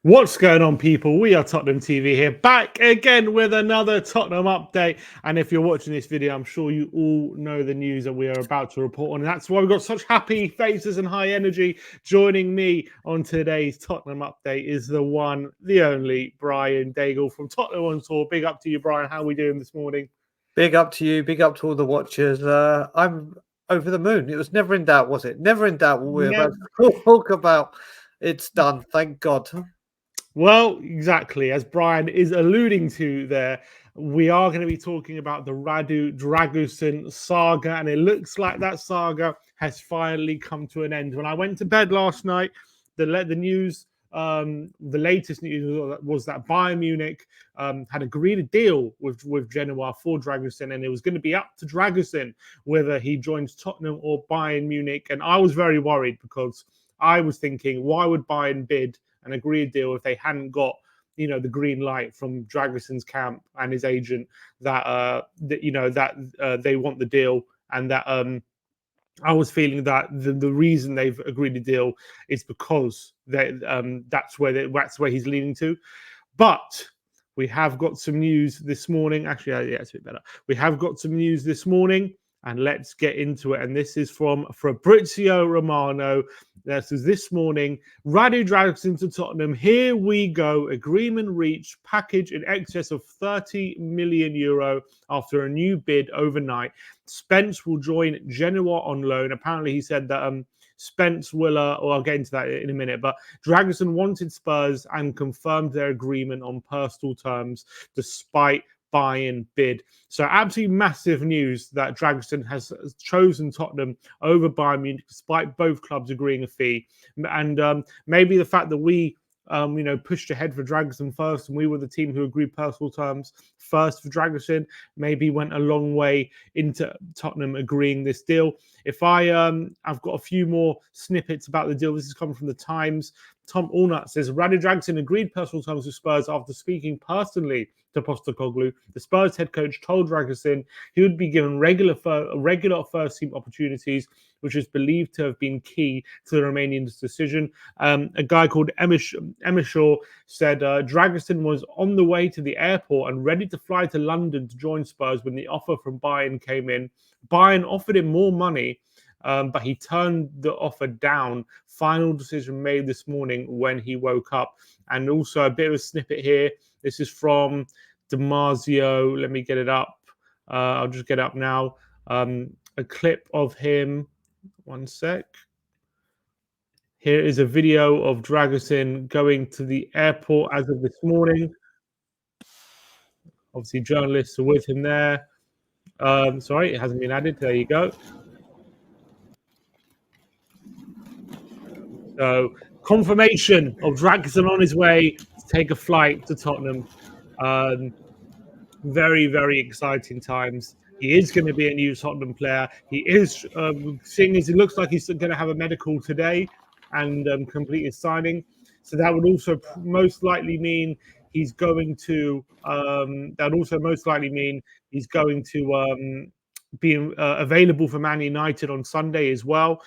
What's going on, people? We are Tottenham TV here, back again with another Tottenham update. And if you're watching this video, I'm sure you all know the news that we are about to report on. And that's why we've got such happy faces and high energy. Joining me on today's Tottenham update is the one, the only Brian Daigle from Tottenham on Tour. Big up to you, Brian. How are we doing this morning? Big up to you. Big up to all the watchers. I'm over the moon. It was never in doubt, was it? Never in doubt what we're about to talk about. It's done. Thank God. Well, exactly. As Brian is alluding to there, we are going to be talking about the Dragusin saga, and it looks like that saga has finally come to an end. When I went to bed last night, the news, the latest news was that Bayern Munich had agreed a deal with Genoa for Dragusin, and it was going to be up to Dragusin whether he joins Tottenham or Bayern Munich. And I was very worried because I was thinking, why would Bayern bid and agree a deal if they hadn't got, the green light from Dragusin's camp and his agent that they want the deal, and that I was feeling that the reason they've agreed a deal is because that's where he's leaning to. But we have got some news this morning. Actually, yeah, it's a bit better. We have got some news this morning, and let's get into it. And this is from Fabrizio Romano. This is this morning. Radu Dragusin to Tottenham. Here we go. Agreement reached. Package in excess of 30 million euro after a new bid overnight. Spence will join Genoa on loan. Apparently, he said that Spence will, or I'll get into that in a minute, but Dragusin wanted Spurs and confirmed their agreement on personal terms despite Bayern bid. So absolutely massive news that Dragusin has chosen Tottenham over Bayern Munich despite both clubs agreeing a fee. And maybe the fact that we pushed ahead for Dragusin first, and we were the team who agreed personal terms first for Dragusin, maybe went a long way into Tottenham agreeing this deal. If I've got a few more snippets about the deal. This is coming from the Times. Tom Allnut says Radu Dragusin agreed personal terms with Spurs after speaking personally to Postecoglou. The Spurs head coach told Dragusin he would be given regular first team opportunities, which is believed to have been key to the Romanian's decision. A guy called Emishaw said Dragusin was on the way to the airport and ready to fly to London to join Spurs when the offer from Bayern came in. Bayern offered him more money, but he turned the offer down. Final decision made this morning when he woke up. And also a bit of a snippet here. This is from Damasio. Let me get it up. I'll just get it up now. A clip of him. One sec. Here is a video of Dragusin going to the airport as of this morning. Obviously, journalists are with him there. Sorry, it hasn't been added. There you go. So, confirmation of Dragusin on his way to take a flight to Tottenham. Very, very exciting times. He is going to be a new Tottenham player. He is, seeing as it looks like he's going to have a medical today and complete his signing. So that would also most likely mean he's going to. That also most likely mean he's going to be available for Man United on Sunday as well.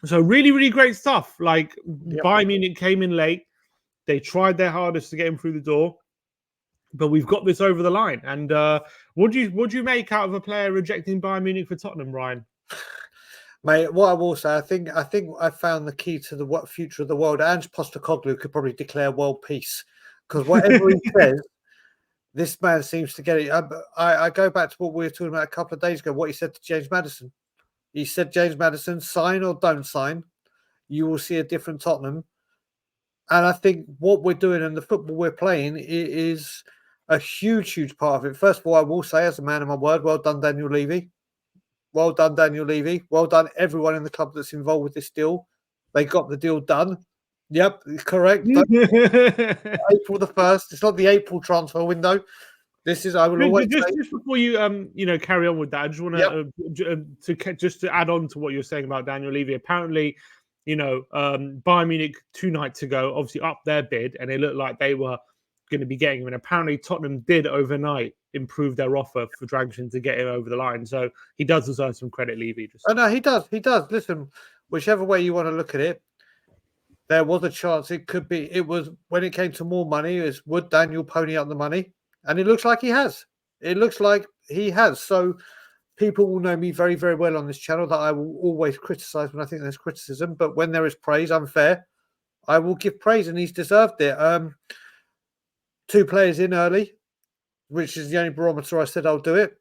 So really, really great stuff. Like Bayern Munich came in late. They tried their hardest to get him through the door, but we've got this over the line. And what do you make out of a player rejecting Bayern Munich for Tottenham, Ryan? Mate, what I will say, I think I found the key to the future of the world. Ange Postecoglou could probably declare world peace, because whatever he says, this man seems to get it. I go back to what we were talking about a couple of days ago. What he said to James Maddison. He said, James Maddison, sign or don't sign, you will see a different Tottenham. And I think what we're doing and the football we're playing is a huge, huge part of it. First of all, I will say, as a man of my word, well done, Daniel Levy. Well done, Daniel Levy. Well done, everyone in the club that's involved with this deal. They got the deal done. Yep, correct. April the 1st. It's not the April transfer window. This is, I will always say. Just before you carry on with that, I just want to add on to what you're saying about Daniel Levy. Apparently, Bayern Munich 2 nights ago obviously upped their bid, and it looked like they were going to be getting him. And apparently, Tottenham did overnight improve their offer for Dragusin to get him over the line. So he does deserve some credit, Levy. Oh no, he does. He does. Listen, whichever way you want to look at it, there was a chance it could be. It was when it came to more money, is would Daniel pony up the money? And it looks like he has. It looks like he has. So people will know me very, very well on this channel that I will always criticize when I think there's criticism. But when there is praise, unfair, I will give praise, and he's deserved it. 2 players in early, which is the only barometer I said I'll do it,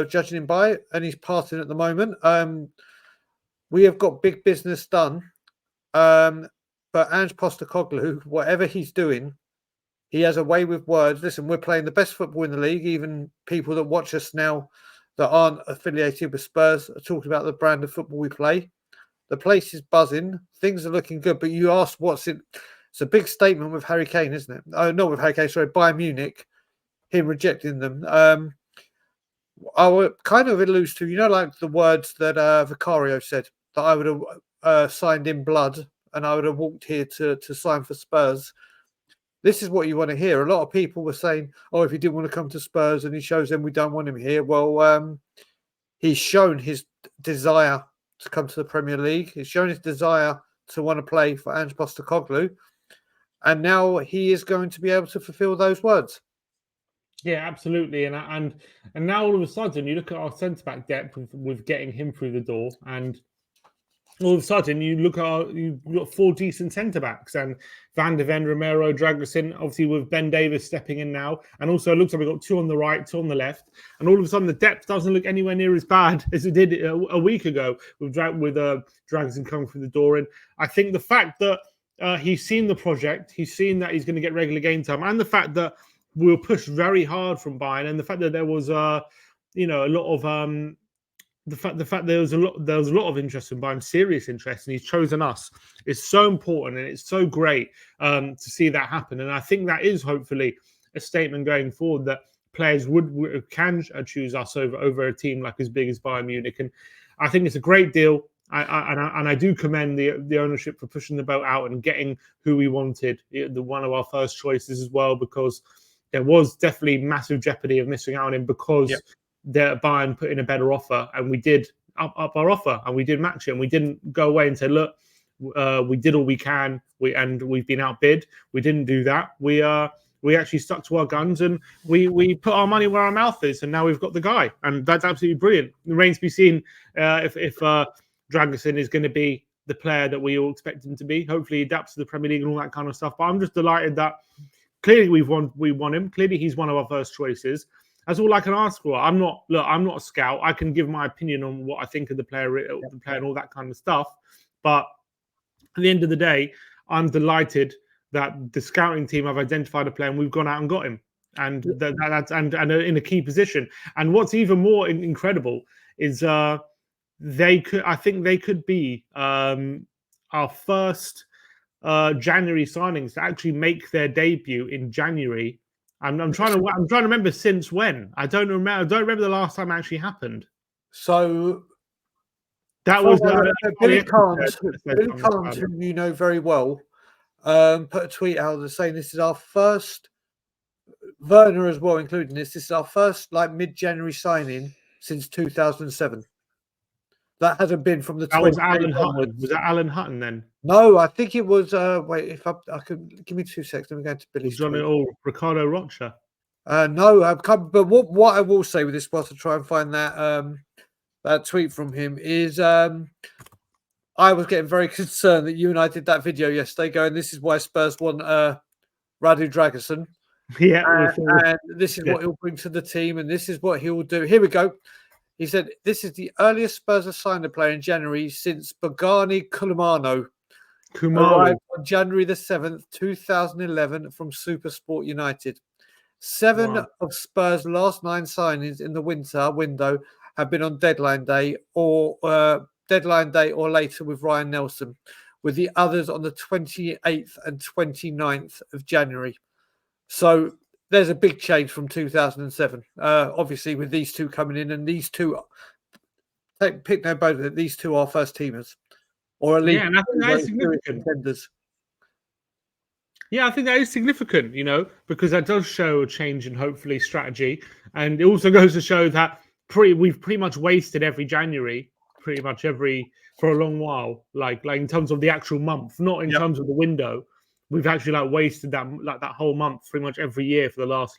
judging him by it, and he's passing at the moment. We have got big business done. But Ange Postecoglou, whatever he's doing, he has a way with words. Listen, we're playing the best football in the league. Even people that watch us now that aren't affiliated with Spurs are talking about the brand of football we play. The place is buzzing. Things are looking good. But you asked what's it? It's a big statement with Harry Kane, isn't it? Oh, not with Harry Kane, sorry, Bayern Munich, him rejecting them. I would kind of allude to, like the words that Vicario said, that I would have signed in blood and I would have walked here to sign for Spurs. This is what you want to hear. A lot of people were saying, oh, if he didn't want to come to Spurs and he shows them we don't want him here. Well, he's shown his desire to come to the Premier League. He's shown his desire to want to play for Ange Postecoglou. And now he is going to be able to fulfill those words. Yeah, absolutely. And now all of a sudden you look at our centre-back depth with getting him through the door, and all of a sudden you look at you've got 4 decent centre-backs, and Van de Ven, Romero, Dragusin, obviously with Ben Davis stepping in now, and also it looks like we've got 2 on the right, 2 on the left, and all of a sudden the depth doesn't look anywhere near as bad as it did a week ago with Dragusin coming through the door. And I think the fact that he's seen the project, he's seen that he's going to get regular game time, and the fact that we were pushed very hard from Bayern, and the fact that there was a lot of the fact there was a lot of interest in Bayern, serious interest, and he's chosen us. It's so important, and it's so great to see that happen. And I think that is hopefully a statement going forward that players can choose us over a team like as big as Bayern Munich. And I think it's a great deal. I do commend the ownership for pushing the boat out and getting who we wanted, one of our first choices as well, because there was definitely massive jeopardy of missing out on him because Bayern put in a better offer, and we did up our offer, and we did match it, and we didn't go away and say, look, we did all we can, and we've been outbid. We didn't do that. We actually stuck to our guns, and we put our money where our mouth is, and now we've got the guy, and that's absolutely brilliant. It remains to be seen if Dragusin is going to be the player that we all expect him to be. Hopefully he adapts to the Premier League and all that kind of stuff. But I'm just delighted that clearly we won him. Clearly he's one of our first choices. That's all I can ask for. I'm not a scout. I can give my opinion on what I think of the player and all that kind of stuff. But at the end of the day, I'm delighted that the scouting team have identified a player and we've gone out and got him, and that's in a key position. And what's even more incredible is I think they could be our first January signings to actually make their debut in January. I'm trying to remember since when. I don't remember the last time it actually happened. So that was Billy Carnes, who you know very well, put a tweet out saying this is our first, Werner as well, including this is our first mid-January signing since 2007. That hasn't been from the. That was Alan Hutton. Was that Alan Hutton then? No, I think it was. Wait, if I could give me 2 seconds. Let me go to Billy's. Was it all Ricardo Rocha? No, I've come. But what I will say with this, whilst I try and find that tweet from him, is I was getting very concerned that you and I did that video yesterday, going, "This is why Spurs want Radu Dragusin." Yeah, and this is what he'll bring to the team, and this is what he will do. Here we go. He said, this is the earliest Spurs have signed a player in January since Bogani Kumano arrived on January the 7th, 2011 from SuperSport United. 7 of Spurs' last 9 signings in the winter window have been on deadline day or later with Ryan Nelson, with the others on the 28th and 29th of January. So there's a big change from 2007. Obviously, with these 2 coming in, and these 2, pick no both of it, these 2 are first teamers, or at least and I think that is significant. Contenders. Yeah, I think that is significant, because that does show a change in hopefully strategy, and it also goes to show that we've pretty much wasted every January pretty much for a long while. Like in terms of the actual month, not in terms of the window. We've actually wasted that whole month pretty much every year for the last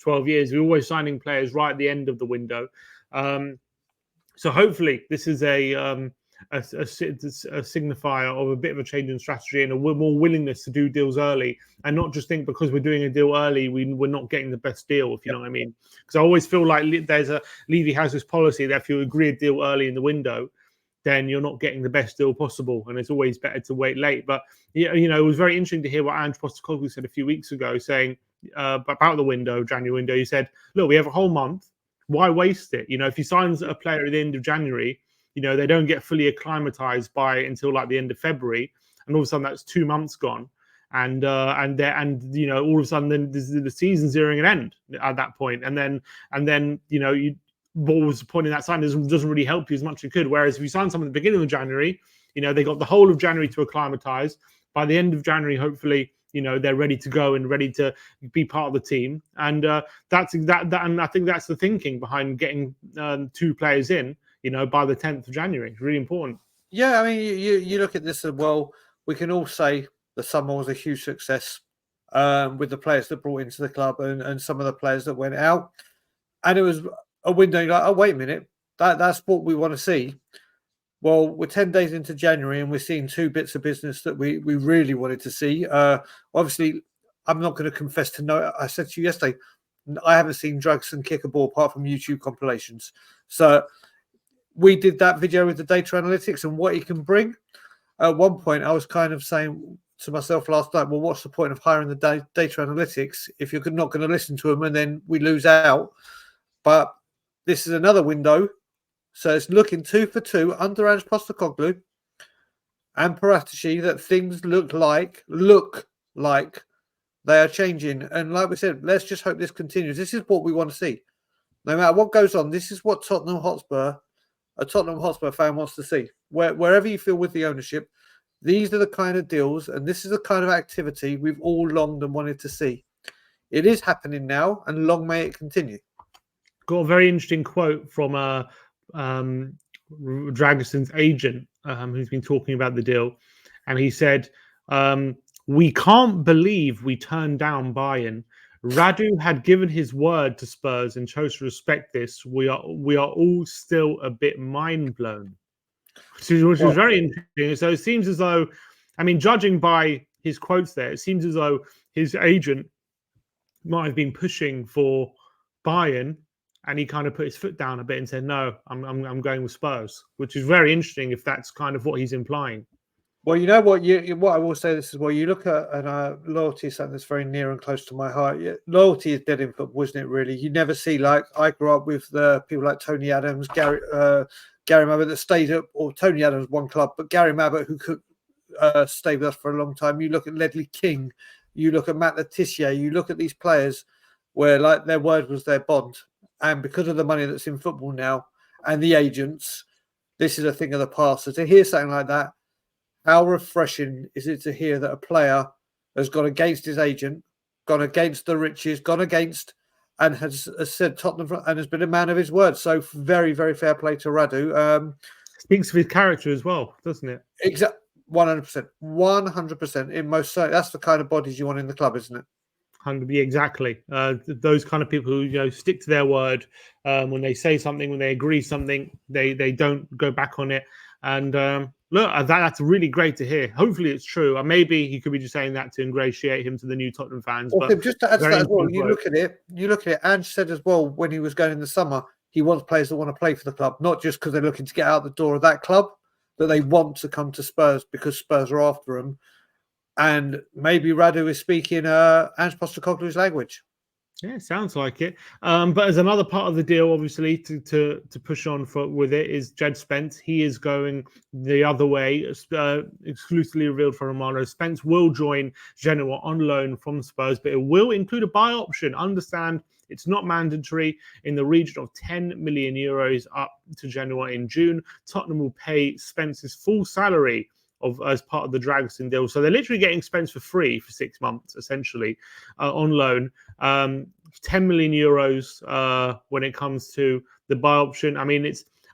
12 years. We're always signing players right at the end of the window. So hopefully this is a signifier of a bit of a change in strategy and a more willingness to do deals early, and not just think because we're doing a deal early we're not getting the best deal, if you know what I mean. Because I always feel like Levy has this policy that if you agree a deal early in the window, then you're not getting the best deal possible, and it's always better to wait late. But it was very interesting to hear what Ange Postecoglou said a few weeks ago, saying about the January window. He said, "Look, we have a whole month. Why waste it? If you sign a player at the end of January, they don't get fully acclimatized until the end of February, and all of a sudden that's 2 months gone, and all of a sudden then the season's nearing an end at that point, and then what was the point in that sign doesn't really help you as much as it could. Whereas if you sign someone at the beginning of January, they got the whole of January to acclimatize. By the end of January, hopefully, they're ready to go and ready to be part of the team. And that's that. And I think that's the thinking behind getting 2 players in, by the 10th of January. It's really important. Yeah, I mean, you look at this as well. We can all say the summer was a huge success with the players that brought into the club and some of the players that went out. And it was a window, you're like, oh, wait a minute, that's what we want to see. Well, we're 10 days into January and we're seeing 2 bits of business that we really wanted to see. Obviously, I'm not going to confess to know. I said to you yesterday, I haven't seen Dragusin kick a ball apart from YouTube compilations. So we did that video with the data analytics and what he can bring. At one point, I was kind of saying to myself last night, well, what's the point of hiring the data analytics if you're not going to listen to them and then we lose out? But this is another window. So it's looking 2 for 2 under Ange Postecoglou and Paratici that things look like they are changing. And like we said, let's just hope this continues. This is what we want to see. No matter what goes on, this is what a Tottenham Hotspur fan wants to see. Wherever you feel with the ownership, these are the kind of deals and this is the kind of activity we've all longed and wanted to see. It is happening now, and long may it continue. Got a very interesting quote from Dragusin's agent, who's been talking about the deal, and he said, "We can't believe we turned down Bayern. Radu had given his word to Spurs and chose to respect this. We are all still a bit mind blown," which is very interesting. So it seems as though, judging by his quotes there, it seems as though his agent might have been pushing for Bayern, and he kind of put his foot down a bit and said, "No, I'm going with Spurs," which is very interesting if that's kind of what he's implying. Well, you know what? What I will say this is, well, you look at loyalty is something that's very near and close to my heart. Loyalty is dead in football, isn't it? Really, you never see I grew up with people like Tony Adams, Gary Mabbott that stayed up, or Tony Adams one club, but Gary Mabbott who could stay with us for a long time. You look at Ledley King, you look at Matt Letizia, you look at these players where their word was their bond, and because of the money that's in football now and the agents, this is a thing of the past. So to hear something like that, how refreshing is it to hear that a player has gone against his agent, gone against the riches, gone against, and has said Tottenham and has been a man of his word. So very, very fair play to Radu. Speaks of his character as well, doesn't it? Exactly, 100%, 100%. In most certainly, that's the kind of bodies you want in the club, isn't it? Exactly. Those kind of people who stick to their word when they say something, when they agree something, they don't go back on it. And look, that's really great to hear. Hopefully it's true. Maybe he could be just saying that to ingratiate him to the new Tottenham fans. Well, but just to add to that as well, you look at it. Ange said as well when he was going in the summer, he wants players that want to play for the club, not just because they're looking to get out the door of that club, that they want to come to Spurs because Spurs are after them. And maybe Radu is speaking Ange Postecoglou's language. Yeah, sounds like it. But as another part of the deal, obviously, to push on with it is Djed Spence. He is going the other way, exclusively revealed for Romano. Spence will join Genoa on loan from Spurs, but it will include a buy option. Understand it's not mandatory, in the region of 10 million euros up to Genoa in June. Tottenham will pay Spence's full salary as part of the Dragusin deal. So they're literally getting Spence for free for 6 months, essentially, on loan. 10 million euros when it comes to the buy option.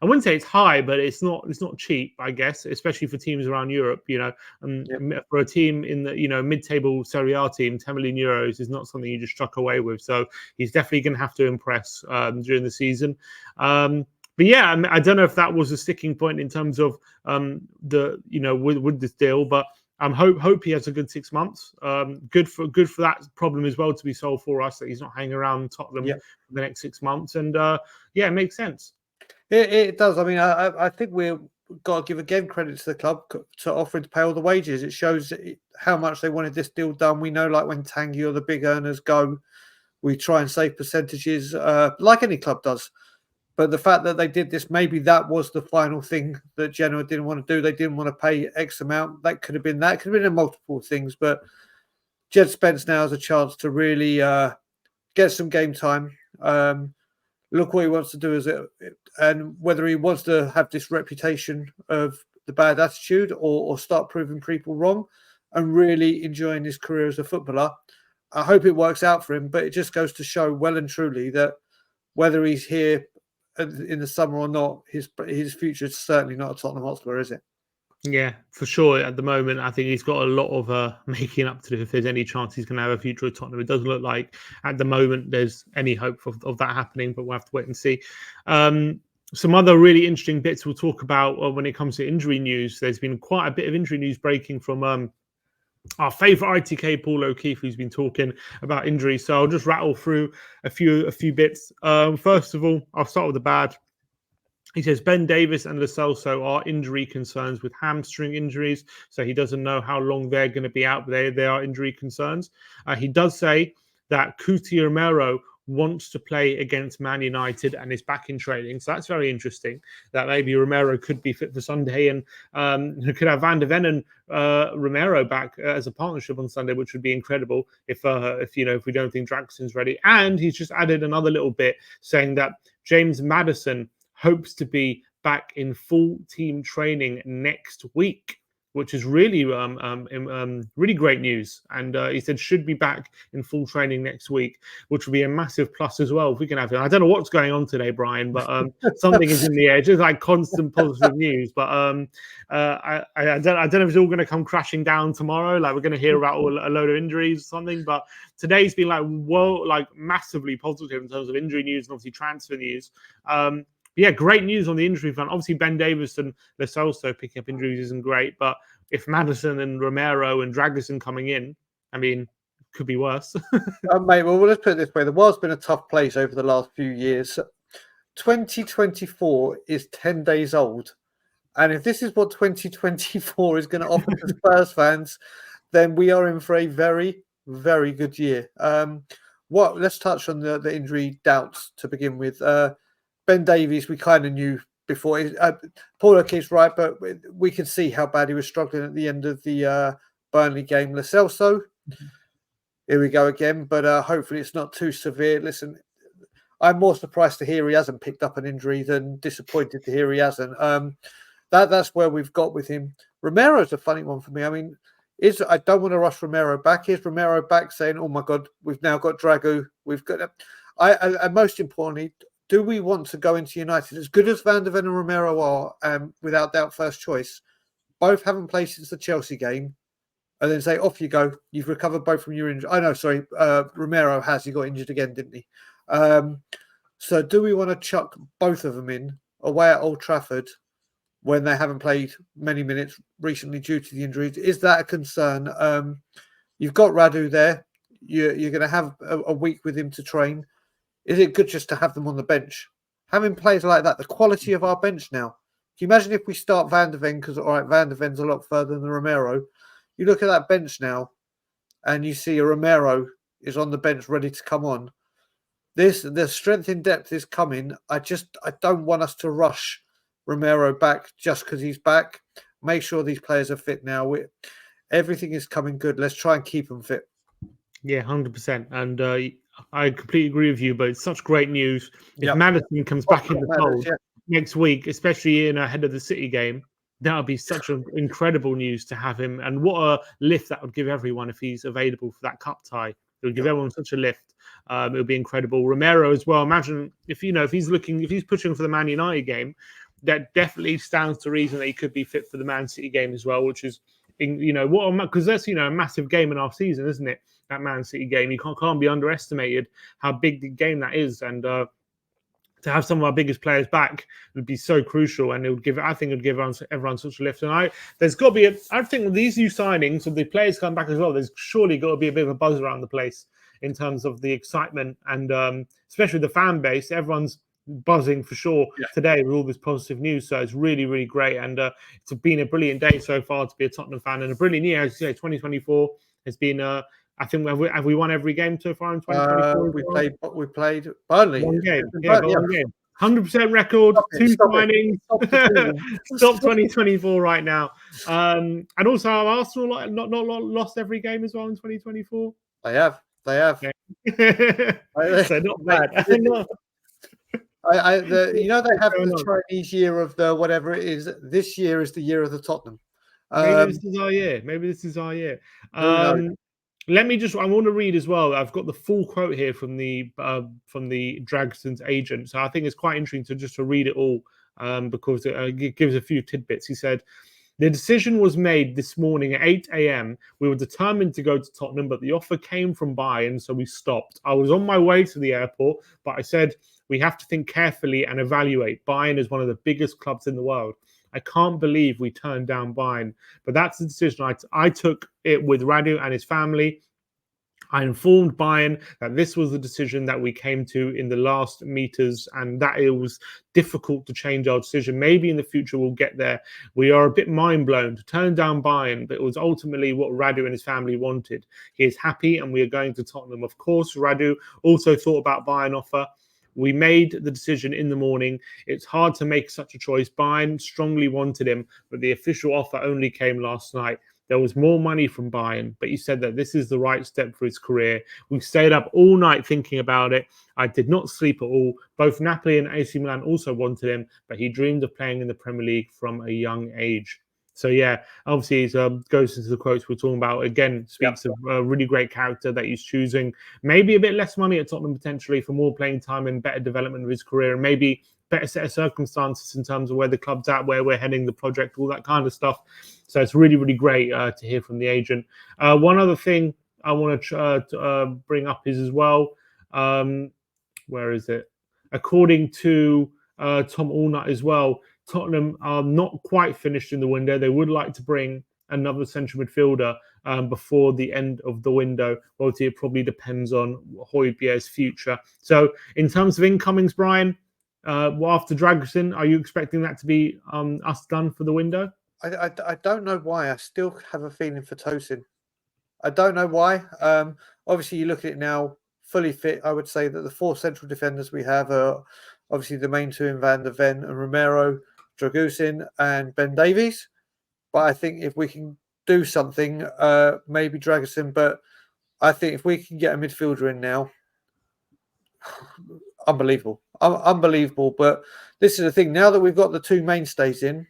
I wouldn't say it's high, but it's not cheap, I guess, especially for teams around Europe. For a team in the mid-table Serie A team, 10 million euros is not something you just chuck away with. So he's definitely going to have to impress during the season. But yeah, I don't know if that was a sticking point in terms of with this deal, but hope he has a good 6 months. Good for that problem as well to be solved for us, that he's not hanging around Tottenham for the next 6 months. And it makes sense. It does. I mean, I think we've got to give again credit to the club to offering to pay all the wages. It shows how much they wanted this deal done. We know, like when Tanguy or the big earners go, we try and save percentages, like any club does. But the fact that they did this, maybe that was the final thing that Genoa didn't want to do. They didn't want to pay X amount. That could have been that. It could have been multiple things. But Djed Spence now has a chance to really get some game time. Look what he wants to do, and whether he wants to have this reputation of the bad attitude or start proving people wrong and really enjoying his career as a footballer. I hope it works out for him, but it just goes to show well and truly that whether he's here in the summer or not, his future is certainly not a Tottenham Hotspur, is it? Yeah, for sure. At the moment, I think he's got a lot of making up to do if there's any chance he's going to have a future at Tottenham. It doesn't look like at the moment there's any hope of that happening, but we'll have to wait and see. Some other really interesting bits we'll talk about when it comes to injury news. There's been quite a bit of injury news breaking from our favourite ITK, Paul O'Keefe, who's been talking about injuries. So I'll just rattle through a few bits. First of all, I'll start with the bad. He says Ben Davies and Lo Celso are injury concerns with hamstring injuries, so he doesn't know how long they're going to be out. But they are injury concerns. He does say that Cuti Romero wants to play against Man United and is back in training. So that's very interesting, that maybe Romero could be fit for Sunday, and could have Van de Ven and Romero back as a partnership on Sunday, which would be incredible if we don't think Dragusin's ready. And he's just added another little bit saying that James Maddison hopes to be back in full team training next week, which is really really great news. And he said should be back in full training next week, which would be a massive plus as well if we can have him. I don't know what's going on today, Brian, but something is in the air. It's just like constant positive news. But I don't know if it's all going to come crashing down tomorrow. Like we're going to hear about a load of injuries or something. But today's been like massively positive in terms of injury news and obviously transfer news. Yeah, great news on the injury front. Obviously, Ben Davies and Lo Celso picking up injuries isn't great, but if Maddison and Romero and Dragusin coming in, I mean, could be worse. Mate, well, let's put it this way. The world's been a tough place over the last few years. 2024 is 10 days old. And if this is what 2024 is going to offer to Spurs fans, then we are in for a very, very good year. Let's touch on the injury doubts to begin with. Ben Davies, we kind of knew before. Paul O'Keefe's right, but we could see how bad he was struggling at the end of the Burnley game. Lo Celso, here we go again, but hopefully it's not too severe. Listen, I'm more surprised to hear he hasn't picked up an injury than disappointed to hear he hasn't. That's where we've got with him. Romero's a funny one for me. I mean, I don't want to rush Romero back. Here's Romero back saying, "Oh my God, we've now got Dragu. We've got." And most importantly, do we want to go into United as good as Van de Ven and Romero are, without doubt, first choice? Both haven't played since the Chelsea game, and then say, "Off you go. You've recovered both from your injury." Oh no, sorry, Romero has. He got injured again, didn't he? So, do we want to chuck both of them in away at Old Trafford when they haven't played many minutes recently due to the injuries? Is that a concern? You've got Radu there. You're going to have a week with him to train. Is it good just to have them on the bench? Having players like that, the quality of our bench now. Can you imagine if we start Van de Ven? Because, all right, Van de Ven's a lot further than Romero. You look at that bench now and you see a Romero is on the bench ready to come on. The strength in depth is coming. I don't want us to rush Romero back just because he's back. Make sure these players are fit now. Everything is coming good. Let's try and keep them fit. Yeah, 100%. And I completely agree with you, but it's such great news. If Maddison comes back in the fold next week, especially ahead of the City game, that would be such an incredible news to have him. And what a lift that would give everyone if he's available for that cup tie. It would give everyone such a lift. It would be incredible. Romero as well. Imagine if he's pushing for the Man United game, that definitely stands to reason that he could be fit for the Man City game as well, which is, because that's a massive game in our season, isn't it? That Man City game, you can't be underestimated how big the game that is, and to have some of our biggest players back would be so crucial, and I think it would give everyone such a lift. And there's got to be I think with these new signings, if the players come back as well, there's surely got to be a bit of a buzz around the place in terms of the excitement, and especially the fan base. Everyone's buzzing for sure today with all this positive news. So it's really, really great, and it's been a brilliant day so far to be a Tottenham fan, and a brilliant year. As you say, 2024 has been. I think have we won every game so far in 2024? We played Burnley. One game. Yeah, one game. 100% record, two signings. Stop 2024 right now. And also, have Arsenal not lost every game as well in 2024? They have. Okay. So not bad. They have the Chinese year of the whatever it is. This year is the year of the Tottenham. Maybe this is our year. Let me I want to read as well. I've got the full quote here from the Dragusin's agent. So I think it's quite interesting to read it all, because it gives a few tidbits. He said, "The decision was made this morning at 8 a.m. We were determined to go to Tottenham, but the offer came from Bayern, so we stopped. I was on my way to the airport, but I said, we have to think carefully and evaluate. Bayern is one of the biggest clubs in the world. I can't believe we turned down Bayern, but that's the decision I took it with Radu and his family. I informed Bayern that this was the decision that we came to in the last meters, and that it was difficult to change our decision. Maybe in the future we'll get there. We are a bit mind blown to turn down Bayern, but it was ultimately what Radu and his family wanted. He is happy, and we are going to Tottenham. Of course, Radu also thought about Bayern offer. We made the decision in the morning. It's hard to make such a choice. Bayern strongly wanted him, but the official offer only came last night. There was more money from Bayern, but he said that this is the right step for his career. We stayed up all night thinking about it. I did not sleep at all. Both Napoli and AC Milan also wanted him, but he dreamed of playing in the Premier League from a young age." So yeah, obviously it goes into the quotes we're talking about. Again, speaks of a really great character that he's choosing. Maybe a bit less money at Tottenham potentially for more playing time and better development of his career, and maybe better set of circumstances in terms of where the club's at, where we're heading, the project, all that kind of stuff. So it's really, really great to hear from the agent. One other thing I want to bring up is as well, where is it? According to Tom Allnut as well, Tottenham are not quite finished in the window. They would like to bring another central midfielder before the end of the window. Obviously, it probably depends on Højbjerg's future. So in terms of incomings, Brian, after Dragusin, are you expecting that to be us done for the window? I don't know why. I still have a feeling for Tosin. I don't know why. Obviously, you look at it now, fully fit. I would say that the four central defenders we have are obviously the main two in Van der Ven and Romero, Dragusin and Ben Davies. But I think if we can do something, maybe Dragusin. But I think if we can get a midfielder in now, unbelievable. Unbelievable. But this is the thing. Now that we've got the two mainstays in,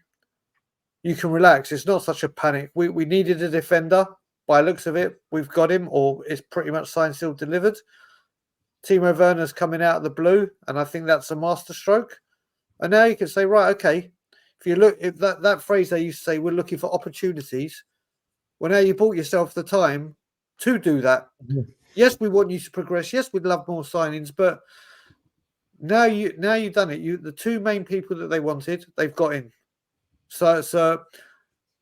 you can relax. It's not such a panic. We needed a defender. By the looks of it, we've got him, or it's pretty much signed, sealed, delivered. Timo Werner's coming out of the blue, and I think that's a masterstroke. And now you can say, right, okay, if that phrase they used to say, we're looking for opportunities. Well, now you bought yourself the time to do that. Mm-hmm. Yes, we want you to progress. Yes, we'd love more signings, but now you've done it. The two main people that they wanted, they've got in. So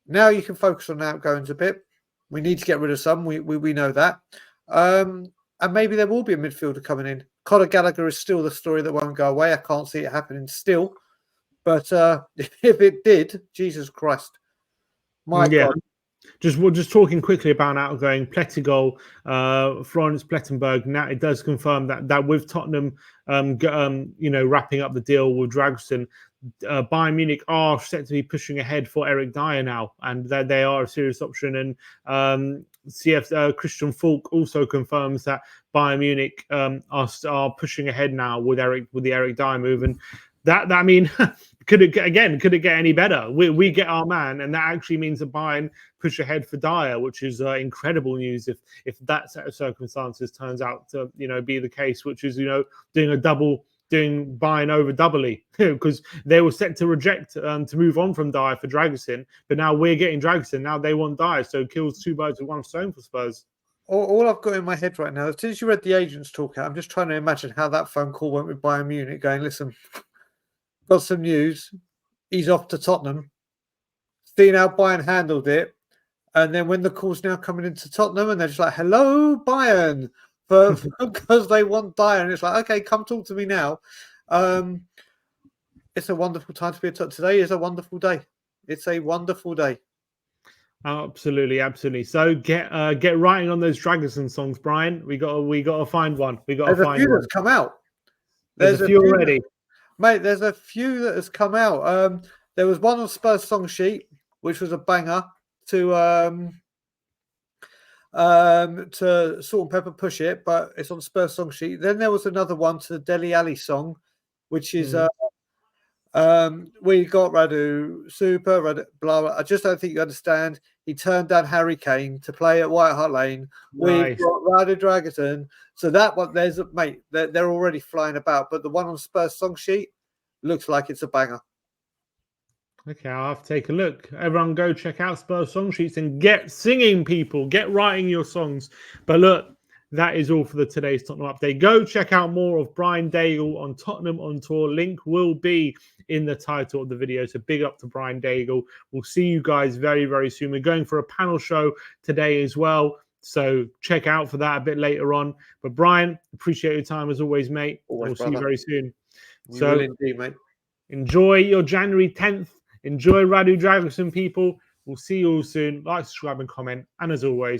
now you can focus on outgoings a bit. We need to get rid of some. We know that. And maybe there will be a midfielder coming in. Conor Gallagher is still the story that won't go away. I can't see it happening still. But if it did, Jesus Christ. My God. We're just talking quickly about an outgoing Plettigol, Florence Plettenberg. Now it does confirm that with Tottenham, wrapping up the deal with Dragusin, Bayern Munich are set to be pushing ahead for Eric Dyer now, and that they are a serious option. And Christian Falk also confirms that Bayern Munich are pushing ahead now with the Eric Dyer move, and that I mean. Could it get any better? We get our man, and that actually means that Bayern push ahead for Dyer, which is incredible news if that set of circumstances turns out to be the case, which is doing a double buying over doubly because they were set to reject to move on from Dyer for Dragusin, but now we're getting Dragusin. Now they want Dyer, so it kills two birds with one stone for Spurs. All I've got in my head right now, since you read the agents talk out, I'm just trying to imagine how that phone call went with Bayern Munich, going, listen, got some news. He's off to Tottenham. Seeing how Bayern handled it. And then when the call's now coming into Tottenham and they're just like, hello, Bayern, because they want Dyer. And it's like, okay, come talk to me now. It's a wonderful time to be at Tottenham. Today is a wonderful day. It's a wonderful day. Absolutely, absolutely. So get writing on those Dragusin songs, Brian. We got to find one. We got to find a few one. that's come out. There's a few already, mate. There's a few that has come out. There was one on Spurs song sheet, which was a banger to Salt and Pepper Push It, but it's on Spurs song sheet. Then there was another one to the Dele Alli song, which is we got Radu Super, Radu, blah, blah. I just don't think you understand. He turned down Harry Kane to play at White Hart Lane. Nice. We've got Radu Dragusin. So that one, there's a mate, they're already flying about, but the one on Spurs song sheet looks like it's a banger. Okay, I'll have to take a look. Everyone go check out Spurs song sheets and get singing, people. Get writing your songs. But look, that is all for today's Tottenham update. Go check out more of Brian Daigle on Tottenham on Tour. Link will be in the title of the video. So big up to Brian Daigle. We'll see you guys very, very soon. We're going for a panel show today as well. So check out for that a bit later on. But Brian, appreciate your time as always, mate. Always, we'll brother. see you very soon. You will indeed, mate. Enjoy your January 10th. Enjoy Radu Dragusin, people. We'll see you all soon. Like, subscribe, and comment. And as always,